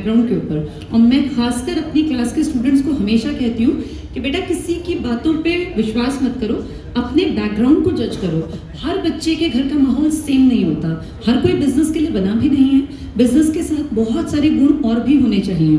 Background के ऊपर। और मैं खासकर अपनी क्लास के स्टूडेंट्स को हमेशा कहती हूँ कि बेटा किसी की बातों पे विश्वास मत करो, अपने बैकग्राउंड को जज करो। हर बच्चे के घर का माहौल सेम नहीं होता, हर कोई बिजनेस के लिए बना भी नहीं है। बिजनेस के साथ बहुत सारे गुण और भी होने चाहिए।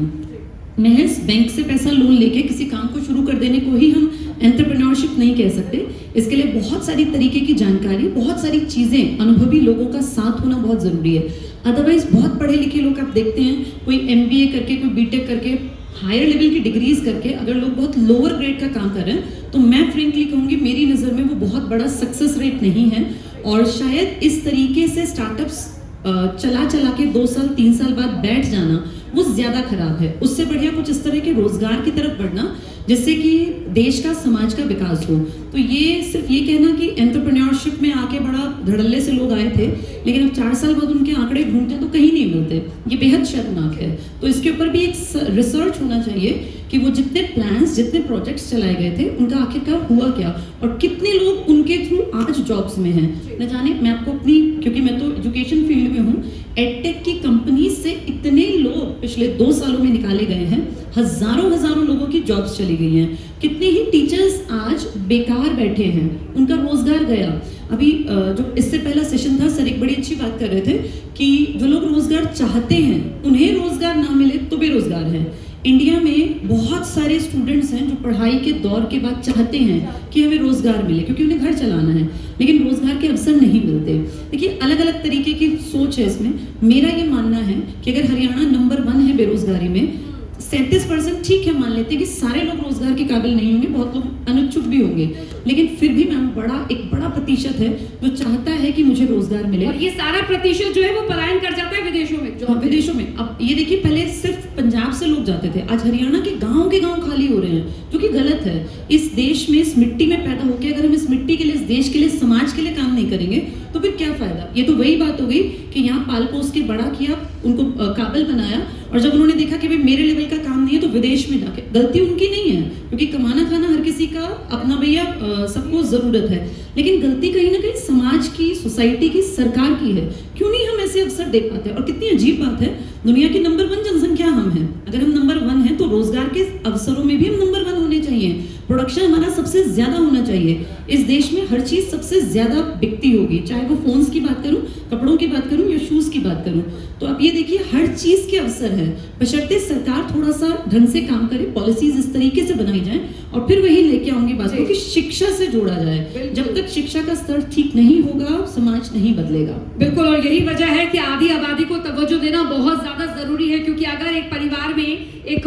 महज बैंक से पैसा लोन लेके किसी काम को शुरू कर देने को ही हम एंटरप्रेन्योरशिप नहीं कह सकते। इसके लिए बहुत सारी तरीके की जानकारी, बहुत सारी चीज़ें, अनुभवी लोगों का साथ होना बहुत ज़रूरी है। अदरवाइज बहुत पढ़े लिखे लोग आप देखते हैं, कोई MBA करके, कोई BTech करके, हायर लेवल की डिग्रीज करके अगर लोग बहुत लोअर ग्रेड का काम कर रहे हैं तो मैं फ्रेंकली कहूँगी मेरी नज़र में वो बहुत बड़ा सक्सेस रेट नहीं है। और शायद इस तरीके से स्टार्टअप्स चला के 2 साल 3 साल बाद बैठ जाना वो ज़्यादा खराब है। उससे बढ़िया कुछ इस तरह के रोजगार की तरफ बढ़ना जिससे कि देश का, समाज का विकास हो। तो ये सिर्फ ये कहना कि एंटरप्रेन्योरशिप में आके बड़ा धड़ल्ले से लोग आए थे लेकिन अब 4 साल बाद उनके आंकड़े ढूंढते हैं तो कहीं नहीं मिलते, ये बेहद शर्मनाक है। तो इसके ऊपर भी एक रिसर्च होना चाहिए कि वो जितने प्लान्स, जितने प्रोजेक्ट्स चलाए गए थे उनका आखिरकार हुआ क्या और कितने लोग उनके थ्रू आज जॉब्स में हैं। न जाने, मैं आपको अपनी, क्योंकि मैं तो एजुकेशन फील्ड में हूँ, एडटेक की कंपनी से इतने लोग पिछले 2 सालों में निकाले गए हैं, हजारों लोगों की जॉब्स चली गई हैं। कितने ही टीचर्स आज बेकार बैठे हैं, उनका रोजगार गया। अभी जो इससे पहला सेशन था, सर एक बड़ी अच्छी बात कर रहे थे कि जो लोग रोजगार चाहते हैं उन्हें रोजगार ना मिले तो बेरोजगार हैं। इंडिया में बहुत सारे स्टूडेंट्स हैं जो पढ़ाई के दौर के बाद चाहते हैं कि हमें रोजगार मिले क्योंकि उन्हें घर चलाना है, लेकिन रोजगार के अवसर नहीं मिलते। देखिए अलग अलग तरीके की सोच है इसमें। मेरा ये मानना है कि अगर हरियाणा नंबर 1 है बेरोजगारी में, 37% ठीक है, मान लेते हैं कि सारे लोग रोजगार के काबिल नहीं होंगे, बहुत लोग अनुच्छुक भी होंगे, लेकिन फिर भी मैम एक बड़ा प्रतिशत है जो चाहता है कि मुझे रोजगार मिले। और ये सारा प्रतिशत जो है वो पलायन कर जाता है विदेशों में। जो विदेशों में, अब ये देखिए पहले सिर्फ पंजाब से लोग जाते थे, आज हरियाणा के गांव खाली हो रहे हैं, जो कि गलत है। इस देश में, इस मिट्टी में पैदा होकर अगर हम इस मिट्टी के लिए, इस देश के लिए, समाज के लिए काम नहीं करेंगे तो फिर क्या फायदा। ये तो वही बात हो गई कि यहाँ पाल पोस के बड़ा किया, उनको काबिल बनाया, और जब उन्होंने देखा कि भाई मेरे लेवल का काम नहीं है तो विदेश में जाके, गलती उनकी नहीं है क्योंकि कमाना खाना हर किसी का अपना, भैया सबको जरूरत है, लेकिन गलती कहीं ना कहीं समाज की, सोसाइटी की, सरकार की है। क्यों नहीं हम ऐसे अवसर देख पाते। और कितनी अजीब बात है, दुनिया की नंबर 1 जनसंख्या हम हैं, अगर हम नंबर 1 हैं तो रोजगार के अवसरों में भी हम नंबर 1 होने चाहिए। प्रोडक्शन हमारा सबसे ज्यादा होना चाहिए। इस देश में हर चीज सबसे ज्यादा बिकती होगी, चाहे वो फोन्स की बात करूं, कपड़ों की बात करूं या शूज की बात करूं। तो अब ये देखिए हर चीज के अवसर है, बशर्ते सरकार थोड़ा सा ढंग से काम करे, पॉलिसीज इस तरीके से बनाई जाए। और फिर वही लेके आऊंगी बात को कि शिक्षा से जोड़ा जाए। जब तक शिक्षा का स्तर ठीक नहीं होगा समाज नहीं बदलेगा। बिल्कुल, और यही वजह है कि आधी आबादी को तवज्जो देना बहुत ज्यादा जरूरी है, क्योंकि अगर एक परिवार में एक